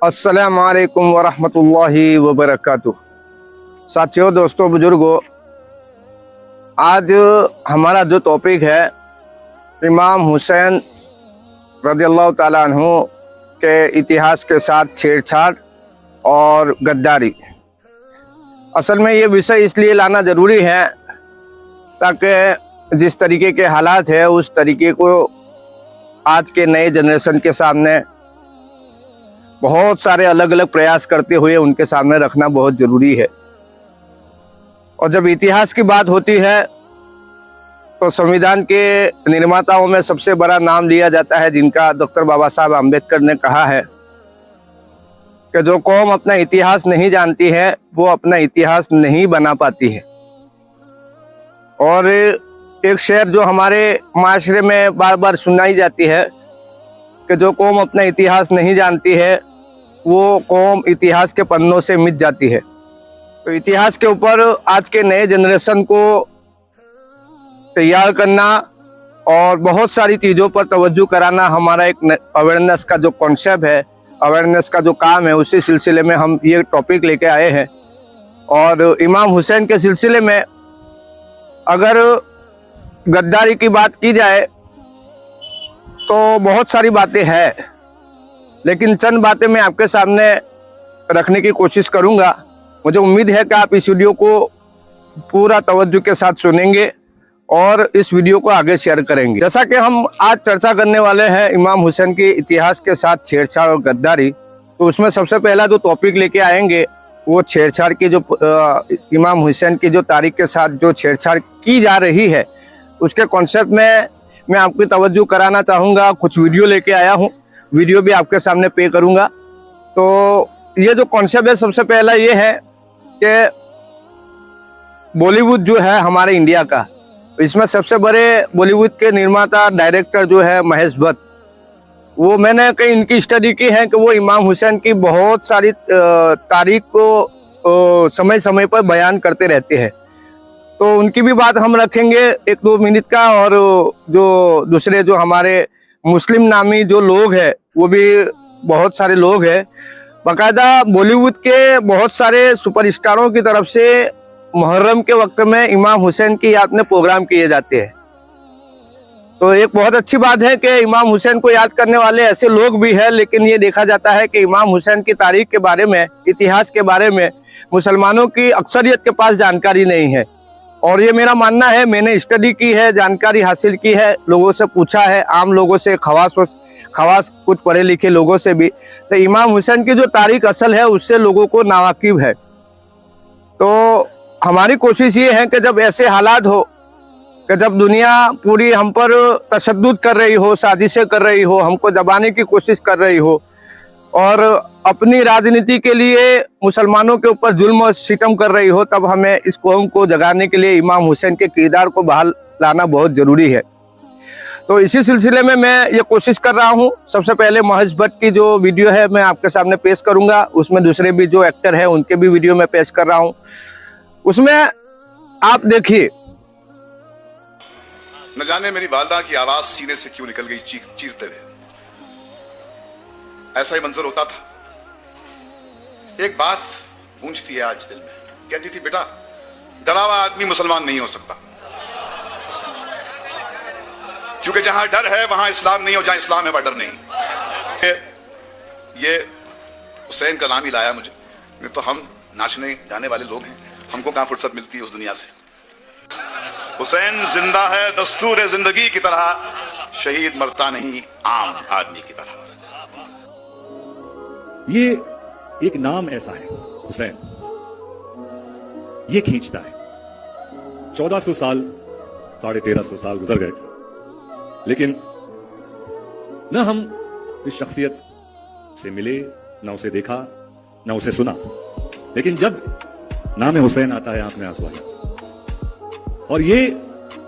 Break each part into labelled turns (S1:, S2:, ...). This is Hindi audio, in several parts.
S1: अस्सलाम वालेकुम वरहमतुल्लाहि वबरकातुह। साथियों, दोस्तों, बुजुर्गों, आज हमारा जो टॉपिक है इमाम हुसैन रज़ियल्लाहु ताला अन्हु के इतिहास के साथ छेड़छाड़ और गद्दारी। असल में ये विषय इसलिए लाना ज़रूरी है ताकि जिस तरीके के हालात है उस तरीके को आज के नए जनरेशन के सामने बहुत सारे अलग अलग प्रयास करते हुए उनके सामने रखना बहुत ज़रूरी है। और जब इतिहास की बात होती है तो संविधान के निर्माताओं में सबसे बड़ा नाम लिया जाता है जिनका डॉक्टर बाबा साहब आम्बेडकर ने कहा है कि जो कौम अपना इतिहास नहीं जानती है वो अपना इतिहास नहीं बना पाती है। और एक शेर जो हमारे माशरे में बार बार सुनाई जाती है कि जो कौम अपना इतिहास नहीं जानती है वो कौम इतिहास के पन्नों से मिट जाती है। तो इतिहास के ऊपर आज के नए जनरेशन को तैयार करना और बहुत सारी चीज़ों पर तवज्जो कराना हमारा एक अवेयरनेस का जो कॉन्सेप्ट है, अवेयरनेस का जो काम है, उसी सिलसिले में हम ये टॉपिक लेके आए हैं। और इमाम हुसैन के सिलसिले में अगर गद्दारी की बात की जाए तो बहुत सारी बातें हैं, लेकिन चंद बातें मैं आपके सामने रखने की कोशिश करूंगा। मुझे उम्मीद है कि आप इस वीडियो को पूरा तवज्जो के साथ सुनेंगे और इस वीडियो को आगे शेयर करेंगे। जैसा कि हम आज चर्चा करने वाले हैं इमाम हुसैन के इतिहास के साथ छेड़छाड़ और गद्दारी, तो उसमें सबसे पहला जो टॉपिक लेके आएंगे वो छेड़छाड़ की जो इमाम हुसैन की जो तारीख के साथ जो छेड़छाड़ की जा रही है उसके कॉन्सेप्ट में मैं आपकी तवज्जो कराना चाहूँगा। कुछ वीडियो लेके आया हूँ, वीडियो भी आपके सामने पे करूँगा। तो ये जो कॉन्सेप्ट है, सबसे पहला ये है कि बॉलीवुड जो है हमारे इंडिया का, इसमें सबसे बड़े बॉलीवुड के निर्माता डायरेक्टर जो है महेश भट्ट, वो मैंने कहीं इनकी स्टडी की है कि वो इमाम हुसैन की बहुत सारी तारीख को समय समय पर बयान करते रहते हैं। तो उनकी भी बात हम रखेंगे 1-2 मिनट का। और जो दूसरे जो हमारे मुस्लिम नामी जो लोग हैं वो भी बहुत सारे लोग हैं, बाकायदा बॉलीवुड के बहुत सारे सुपरस्टारों की तरफ से मुहर्रम के वक्त में इमाम हुसैन की याद में प्रोग्राम किए जाते हैं। तो एक बहुत अच्छी बात है कि इमाम हुसैन को याद करने वाले ऐसे लोग भी हैं, लेकिन ये देखा जाता है कि इमाम हुसैन की तारीख के बारे में, इतिहास के बारे में मुसलमानों की अक्सरियत के पास जानकारी नहीं है। और ये मेरा मानना है, मैंने स्टडी की है, जानकारी हासिल की है, लोगों से पूछा है, आम लोगों से, खवास कुछ पढ़े लिखे लोगों से भी, तो इमाम हुसैन की जो तारीख असल है उससे लोगों को नावाकिफ है। तो हमारी कोशिश ये है कि जब ऐसे हालात हो कि जब दुनिया पूरी हम पर तशद्दुद कर रही हो, साजिशें कर रही हो, हमको दबाने की कोशिश कर रही हो और अपनी राजनीति के लिए मुसलमानों के ऊपर जुल्म और सितम कर रही हो, तब हमें इस कौम को जगाने के लिए इमाम हुसैन के किरदार को बहाल लाना बहुत ज़रूरी है। तो इसी सिलसिले में मैं ये कोशिश कर रहा हूँ। सबसे पहले महेश भट्ट की जो वीडियो है मैं आपके सामने पेश करूँगा, उसमें दूसरे भी जो एक्टर हैं उनके भी वीडियो मैं पेश कर रहा हूँ। उसमें आप देखिए।
S2: न जाने मेरी वालदा की आवाज सीने से क्यों निकल गई चीरते हुए। ऐसा ही मंजर होता था। एक बात गूंजती है आज दिल में, कहती थी बेटा डरा हुआ आदमी मुसलमान नहीं हो सकता, क्योंकि जहां डर है वहां इस्लाम नहीं, और जहां इस्लाम है वहां डर नहीं। ये हुसैन का नाम ही लाया मुझे, नहीं तो हम नाचने गाने वाले लोग हैं, हमको कहां फुर्सत मिलती है उस दुनिया से। हुसैन जिंदा है दस्तूर जिंदगी की तरह, शहीद मरता नहीं आम आदमी की तरह।
S3: ये एक नाम ऐसा है हुसैन, ये खींचता है। 1400 साल, 1350 साल गुजर गए थे, लेकिन न हम इस शख्सियत से मिले, न उसे देखा, न उसे सुना, लेकिन जब नाम हुसैन आता है आंख में आंसू आ जाता। और ये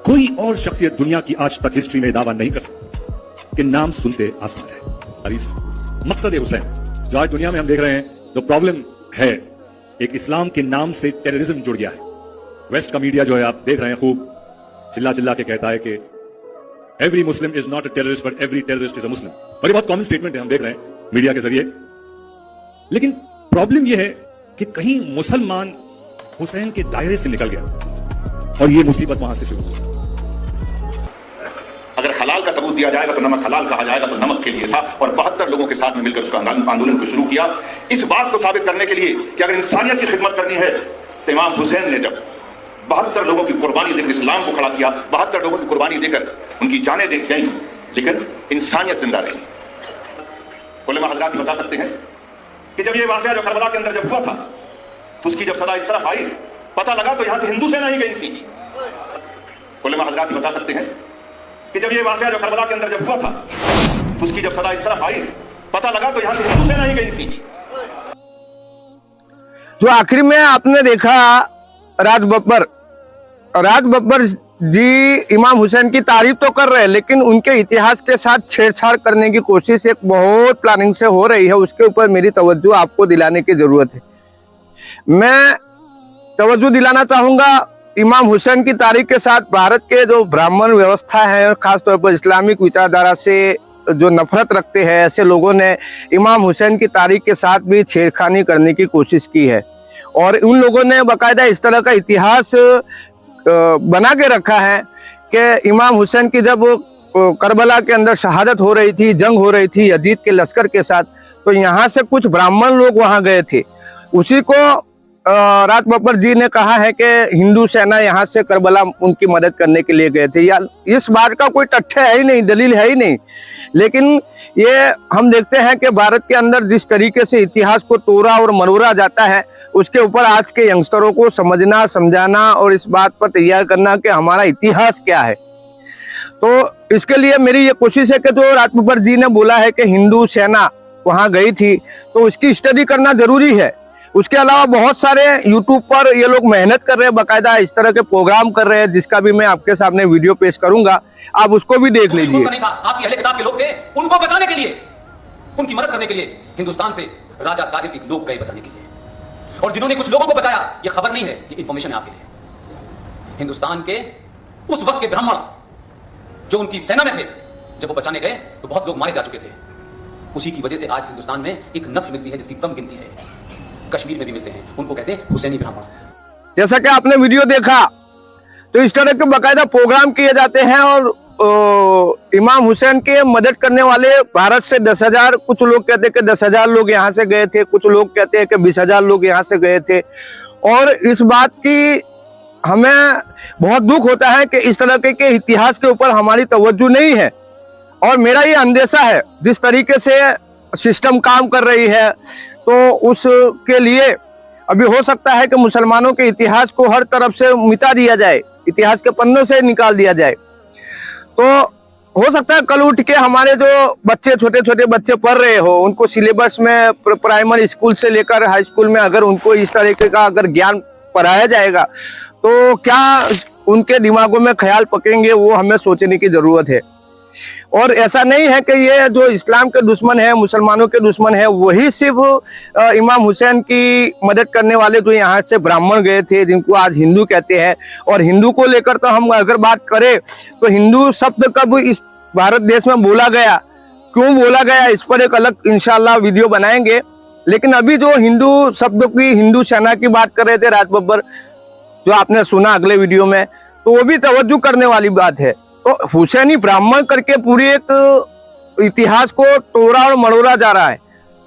S3: कोई और शख्सियत दुनिया की आज तक हिस्ट्री में दावा नहीं कर सकती कि नाम सुनते आंसू आ जाए। मकसद हुसैन जो आज दुनिया में हम देख रहे हैं, जो प्रॉब्लम है, एक इस्लाम के नाम से टेररिज्म जुड़ गया है। वेस्ट का मीडिया जो है आप देख रहे हैं, खूब चिल्ला चिल्ला के कहता है कि every Muslim is not a terrorist but every terrorist is a Muslim. और ये बहुत कॉमन स्टेटमेंट है, हम देख रहे हैं मीडिया के जरिए। लेकिन प्रॉब्लम यह है कि कहीं मुसलमान हुसैन के दायरे से निकल गया और ये मुसीबत वहां से शुरू हुई।
S2: अगर हलाल का सबूत दिया जाएगा तो नमक हलाल कहा जाएगा, तो नमक के लिए था और 72 लोगों के साथ में मिलकर उसका आंदोलन को शुरू किया, इस बात को साबित करने के लिए कि अगर इंसानियत की खिदमत करनी है तो इमाम हुसैन ने जब 72 लोगों की कुर्बानी देकर इस्लाम को खड़ा किया, 72 लोगों की कुर्बानी देकर उनकी जानें दे गई, लेकिन इंसानियत जिंदा रही। उलेमा हजरात बता सकते हैं कि जब ये वाकया जो करबला के अंदर जब हुआ था तो उसकी जब सदा इस तरफ आई, पता लगा तो यहां से हिंदू सेना ही गई थी। उलेमा हजरात बता सकते हैं कि जब ये वाकया जो करबला के अंदर जब हुआ था तो उसकी जब सदा इस तरफ आई, पता लगा तो यहां से हिंदू सेना ही गई थी।
S1: जो आखिर में आपने देखा राज बब्बर जी इमाम हुसैन की तारीफ तो कर रहे हैं, लेकिन उनके इतिहास के साथ छेड़छाड़ करने की कोशिश एक बहुत प्लानिंग से हो रही है। उसके ऊपर मेरी तवज्जो आपको दिलाने की जरूरत है। मैं तवज्जो दिलाना चाहूंगा इमाम हुसैन की तारीख के साथ भारत के जो ब्राह्मण व्यवस्था है, खासतौर पर इस्लामिक विचारधारा से जो नफरत रखते हैं, ऐसे लोगों ने इमाम हुसैन की तारीख के साथ भी छेड़खानी करने की कोशिश की है और उन लोगों ने बाकायदा इस तरह का इतिहास बना के रखा है कि इमाम हुसैन की जब करबला के अंदर शहादत हो रही थी, जंग हो रही थी यजीद के लश्कर के साथ, तो यहाँ से कुछ ब्राह्मण लोग वहाँ गए थे। उसी को राज बब्बर जी ने कहा है कि हिंदू सेना यहाँ से करबला उनकी मदद करने के लिए गए थे। या इस बात का कोई तथ्य है ही नहीं, दलील है ही नहीं, लेकिन ये हम देखते हैं कि भारत के अंदर जिस तरीके से इतिहास को तोड़ा और मरोड़ा जाता है, उसके ऊपर आज के यंगस्टरों को समझना, समझाना और इस बात पर तैयार करना कि हमारा इतिहास क्या है। तो इसके लिए मेरी ये कोशिश है कि जो राज बब्बर जी ने बोला है कि हिंदू सेना वहाँ गई थी, तो उसकी स्टडी करना जरूरी है। उसके अलावा बहुत सारे यूट्यूब पर ये लोग मेहनत कर रहे हैं, बाकायदा इस तरह के प्रोग्राम कर रहे हैं, जिसका भी मैं आपके सामने वीडियो पेश करूंगा, आप उसको भी देख लीजिए।
S4: आपके अहले किताब के लोग थे, उनको बचाने के लिए, उनकी मदद करने के लिए हिंदुस्तान से राजा ताहिर के लोग गए बचाने के लिए, और जिन्होंने कुछ लोगों को बचाया, ये खबर नहीं है, ये इंफॉर्मेशन है आपके लिए। हिंदुस्तान के उस वक्त के ब्राह्मण जो उनकी सेना में थे, जब वो बचाने गए तो बहुत लोग मारे जा चुके थे। उसी की वजह से आज हिंदुस्तान में एक नस्ल मिलती है जिसकी कम गिनती है, कश्मीर में भी मिलते हैं, उनको कहते हैं हुसैनी ब्राह्मण।
S1: जैसा कि आपने वीडियो देखा, तो इस तरह के बाकायदा प्रोग्राम किए जाते हैं और इमाम हुसैन के मदद करने वाले भारत से 10,000, कुछ लोग कहते हैं कि 10,000 लोग यहाँ से गए थे, कुछ लोग कहते हैं कि 20,000 लोग यहाँ से गए थे। और इस बात की हमें बहुत दुख होता है कि इस तरह के इतिहास के ऊपर हमारी तवज्जो नहीं है। और मेरा ये अंदेशा है, जिस तरीके से सिस्टम काम कर रही है, तो उसके लिए अभी हो सकता है कि मुसलमानों के इतिहास को हर तरफ से मिटा दिया जाए, इतिहास के पन्नों से निकाल दिया जाए। तो हो सकता है कल उठ के हमारे जो बच्चे, छोटे छोटे बच्चे पढ़ रहे हो, उनको सिलेबस में प्राइमरी स्कूल से लेकर हाई स्कूल में अगर उनको इस तरीके का अगर ज्ञान पढ़ाया जाएगा, तो क्या उनके दिमागों में ख्याल पकेंगे, वो हमें सोचने की जरूरत है। और ऐसा नहीं है कि ये जो इस्लाम के दुश्मन है, मुसलमानों के दुश्मन है, वही सिर्फ इमाम हुसैन की मदद करने वाले जो यहाँ से ब्राह्मण गए थे, जिनको आज हिंदू कहते हैं। और हिंदू को लेकर तो हम अगर बात करें तो हिंदू शब्द कब इस भारत देश में बोला गया, क्यों बोला गया, इस पर एक अलग इंशाल्लाह वीडियो बनाएंगे। लेकिन अभी जो हिंदू शब्द की, हिंदू सेना की बात कर रहे थे राज बब्बर, जो आपने सुना अगले वीडियो में, तो वो भी तवज्जो करने वाली बात है। तो हुसैनी ब्राह्मण करके पूरी एक इतिहास को तोड़ा और मरोड़ा जा रहा है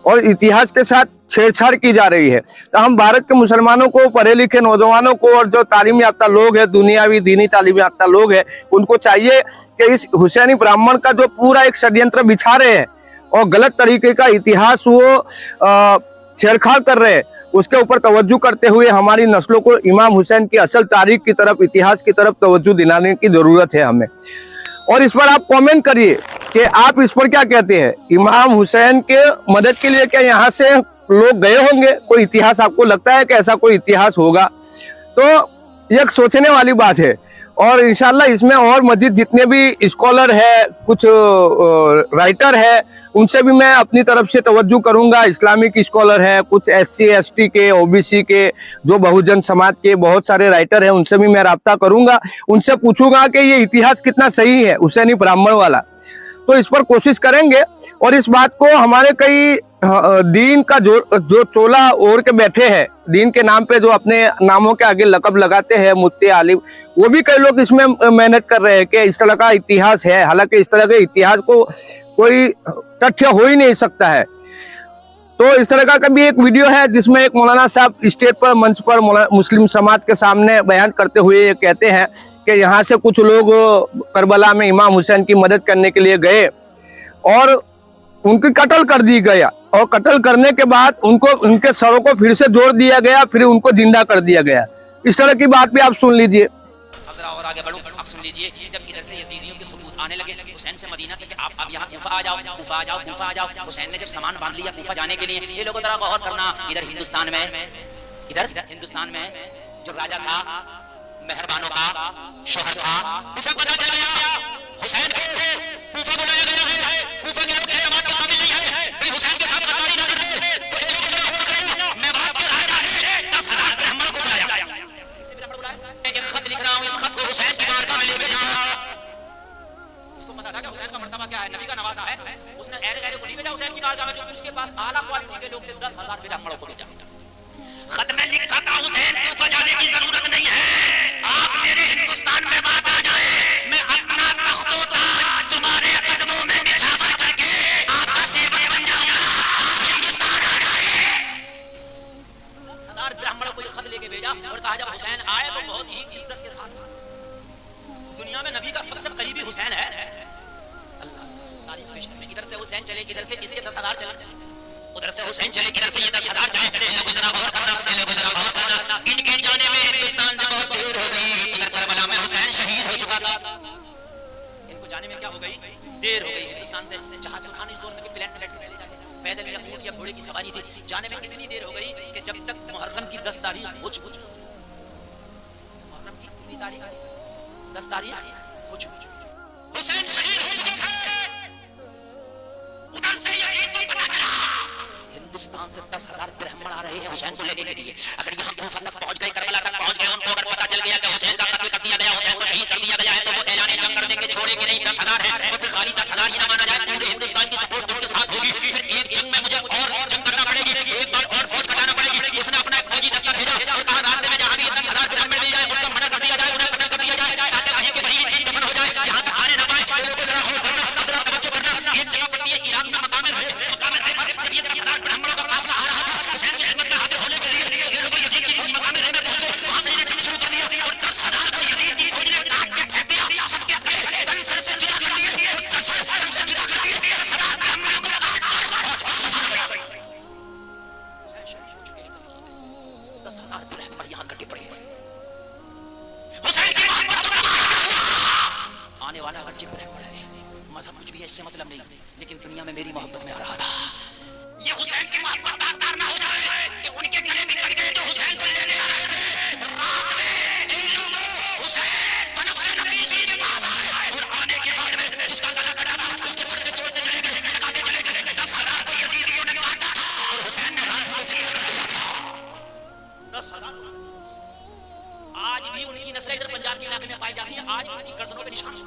S1: और इतिहास के साथ छेड़छाड़ की जा रही है। तो हम भारत के मुसलमानों को, पढ़े लिखे नौजवानों को और जो तालीम याफ्ता लोग हैं, दुनियावी दीनी तालीम याफ्ता लोग हैं, उनको चाहिए कि इस हुसैनी ब्राह्मण का जो पूरा एक षड्यंत्र बिछा रहे हैं और गलत तरीके का इतिहास वो छेड़छाड़ कर रहे हैं, उसके ऊपर तवज्जो करते हुए हमारी नस्लों को इमाम हुसैन की असल तारीख की तरफ, इतिहास की तरफ तवज्जो दिलाने की जरूरत है हमें। और इस पर आप कमेंट करिए कि आप इस पर क्या कहते हैं। इमाम हुसैन के मदद के लिए क्या यहाँ से लोग गए होंगे? कोई इतिहास आपको लगता है कि ऐसा कोई इतिहास होगा? तो ये एक सोचने वाली बात है। और इंशाल्लाह इसमें और मजीद जितने भी स्कॉलर है, कुछ राइटर है, उनसे भी मैं अपनी तरफ से तवज्जो करूंगा। इस्लामिक स्कॉलर है, कुछ SC ST के, OBC के, जो बहुजन समाज के बहुत सारे राइटर हैं, उनसे भी मैं राब्ता करूंगा। उनसे पूछूंगा कि ये इतिहास कितना सही है हुसैनी ब्राह्मण वाला। तो इस पर कोशिश करेंगे और इस बात को हमारे कई दीन का जो चोला ओढ़ के बैठे हैं, दीन के नाम पे जो अपने नामों के आगे लकब लगाते हैं मुफ्ती आलिम, वो भी कई लोग इसमें मेहनत कर रहे हैं कि इस तरह का इतिहास है। हालांकि इस तरह के इतिहास को कोई तथ्य हो ही नहीं सकता है। तो इस तरह का कभी एक वीडियो है जिसमें एक मौलाना साहब स्टेज पर, मंच पर मुस्लिम समाज के सामने बयान करते हुए ये कहते हैं कि यहाँ से कुछ लोग करबला में इमाम हुसैन की मदद करने के लिए गए और उनकी कत्ल कर दी गया, और कत्ल करने के बाद उनको, उनके सरों को फिर से जोड़ दिया गया, फिर उनको जिंदा कर दिया गया। इस तरह की बात भी आप सुन लीजिए।
S5: और आगे बढ़ो, आप सुन लीजिए। जब इधर से यजीदियों के खुतूत आने लगे हुसैन से मदीना से कि आप अब यहाँ कूफा आ जाओ, कूफा आ जाओ, कूफा आ जाओ। हुसैन ने जब सामान बांध लिया कूफा जाने के लिए, ये लोगों जरा गौर करना, इधर हिंदुस्तान में जो राजा था, मेहरबानों का शोहर था, उसे पता चल गया हुसैन को कूफा बुलाया गया है, कूफा के लोग एतमाद के काबिल नहीं है, कहीं हुसैन के साथ गद्दारी ना कर दे। तो ये लोग जरा गौर करना, मेवात के राजा ने 10,000 ब्राह्मणों को बुलाया। एक खत लिख रहा हूं, इस खत को हुसैन की बारगाह में लेके जाओ। उसको पता था कि हुसैन का मर्तबा क्या है, नबी का नवासा है। उसने ऐरे गैरे को नहीं भेजा हुसैन की बारगाह में, क्योंकि उसके पास आला क्वालिटी के लोग थे। 10,000 ब्राह्मणों को भेजा। खत में लिखा था हुसैन कूफा जाने की जरूरत नहीं है, आप मेरे हिंदुस्तान में बात आ जाए, मैं अपना तख्तो ताज तुम्हारे कदमों में निछावर करके आपका सेवक बन जाऊंगा, आप हिंदुस्तान आ जाए। 10,000 ब्राह्मणों को ये खत लेके भेजा और कहा जब हुसैन आए तो बहुत ही इज्जत के साथ, दुनिया में नबी का सबसे करीबी हुसैन है। अल्लाह तारीफ पेश करने, इधर से हुसैन चले, इधर से इसके 10,000 चले, उधर से हुसैन चले, इधर से ये 10,000 चले। लोगों जरा गौर करना, लोगों जरा गौर करना, इनके जाने में हिंदुस्तान से बहुत देर हो गई। इधर करबला में हुसैन शहीद हो चुका था, इनको जाने में क्या हो गई, देर हो गई। हिंदुस्तान से जहाज तो था नहीं इस दौर में कि प्लेन में लटके चले जाते, पैदल या ऊंट या घोड़े की सवारी थी। जाने में कितनी देर हो गई कि जब तक मुहर्रम की 10 तारीख हो चुकी, मुहर्रम की कितनी तारीख, 10 तारीख हो चुकी, हुसैन शहीद हो चुके थे। उधर से यजीद को पता चला हिंदुस्तान से 10,000 ब्राह्मण आ रहे हैं हुसैन को लेने के लिए। अगर यहाँ कूफा तक पहुंच गए, करबला तक पहुंच गए, उनको अगर पता चल गया कि हुसैन का कत्ल कर दिया गया, हुसैन को शहीद कर दिया गया है, तो वो ऐलान जंग कर देंगे, छोड़ेंगे नहीं। 10,000 है और फिर खाली 10,000 ही ना माना जाए, पूरे हिंदुस्तान की सपोर्ट उनके साथ होगी। फिर एक जंग में मुझे और जंग करना पड़ेगी, एक बार और फौज खटाना पड़ेगी। उसने अपना एक फौजी दस्ता भेजा और कहा रास्ते में जहां भी 10,000 ब्राह्मण मिल जाए उनका मर्डर कर दिया जाए, उन्हें कत्ल कर दिया जाए, ताकि कहीं के वहीं चीज दफन हो जाए, यहाँ तक आने ना पाए। लोगों जरा गौर करना, जरा तवज्जो करना, ये जगह पड़ती है इराक में मकाम रहे, जब ये 10,000 ब्राह्मणों का काफिला आ रहा था हुसैन की खिदमत में हाजिर होने के लिए, ये लोग यजीद की फौज मकाम रहे में पहुंचे, वहां से इन्हें जंग शुरू कर दिया और 10,000 को यजीद की फौज ने काट के फेंक दिया, सबके गले तन सर से जुदा कर दिए, 10,000 तन से जुदा कर दिए, 10,000 ब्राह्मणों को काट कर फंसा दिया। हुसैन शहीद हो चुके हैं करबला में, 10,000 ब्राह्मण यहां कटे पड़े हैं। हुसैन की मोहब्बत को दबाना हुआ, आने वाला अगर ब्राह्मण है, मजहब कुछ भी है इससे मतलब नहीं, लेकिन दुनिया में मेरी मोहब्बत में आ रहा था। ये हुसैन की मोहब्बत दागदार ना हो जाए कि उनके गले भी कट गए जो हुसैन को लेने आ रहे थे। रात में इन लोगों हुसैन बनफ्से नफीसी के पास आए और आने के बाद में जिसका गला कटा था उसके फर से जोड़ते चले गए, काटे चले गए। 10,000 को यजीदियों ने काटा था और हुसैन ने रात में जिंदा कर दिया था। 10,000 आज भी उनकी नस्लें इधर पंजाब के इलाके में पाई जाती है, आज भी उनकी गर्दनों पे निशान है।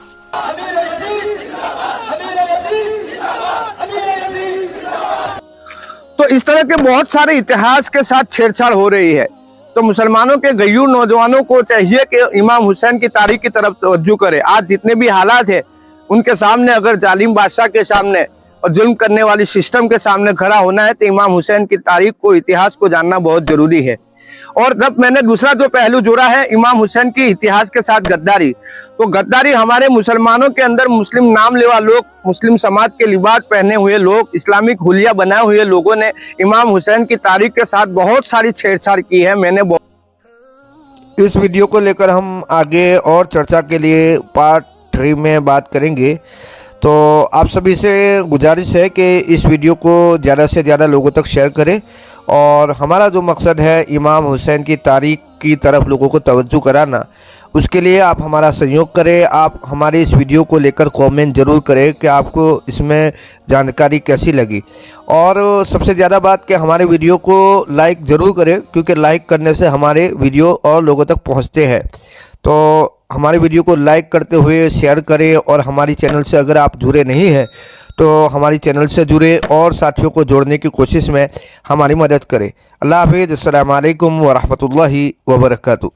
S1: तो इस तरह के बहुत सारे इतिहास के साथ छेड़छाड़ हो रही है। तो मुसलमानों के गयूर नौजवानों को चाहिए कि इमाम हुसैन की तारीख की तरफ तवज्जो करें। आज जितने भी हालात है उनके सामने, अगर जालिम बादशाह के सामने और जुल्म करने वाली सिस्टम के सामने खड़ा होना है तो इमाम हुसैन की तारीख को, इतिहास को जानना बहुत जरूरी है। और जब मैंने दूसरा जो पहलू जोड़ा है इमाम हुसैन की इतिहास के साथ गद्दारी, तो गद्दारी हमारे मुसलमानों के अंदर मुस्लिम नाम लेवा लोग, मुस्लिम समाज के लिबास पहने हुए लोग, इस्लामिक हुलिया बनाए हुए लोगों ने इमाम हुसैन की तारीख के साथ बहुत सारी छेड़छाड़ की है। इस वीडियो को लेकर हम आगे और चर्चा के लिए पार्ट 3 में बात करेंगे। तो आप सभी से गुजारिश है कि इस वीडियो को ज़्यादा से ज़्यादा लोगों तक शेयर करें और हमारा जो मकसद है इमाम हुसैन की तारीख की तरफ लोगों को तवज्जो कराना, उसके लिए आप हमारा सहयोग करें। आप हमारे इस वीडियो को लेकर कमेंट ज़रूर करें कि आपको इसमें जानकारी कैसी लगी, और सबसे ज़्यादा बात कि हमारे वीडियो को लाइक ज़रूर करें, क्योंकि लाइक करने से हमारे वीडियो और लोगों तक पहुंचते हैं। तो हमारे वीडियो को लाइक करते हुए शेयर करें, और हमारी चैनल से अगर आप जुड़े नहीं हैं तो हमारी चैनल से जुड़े और साथियों को जोड़ने की कोशिश में हमारी मदद करें। अल्लाह हाफिज़। अस्सलामु अलैकुम व रहमतुल्लाहि व बरकातुहू।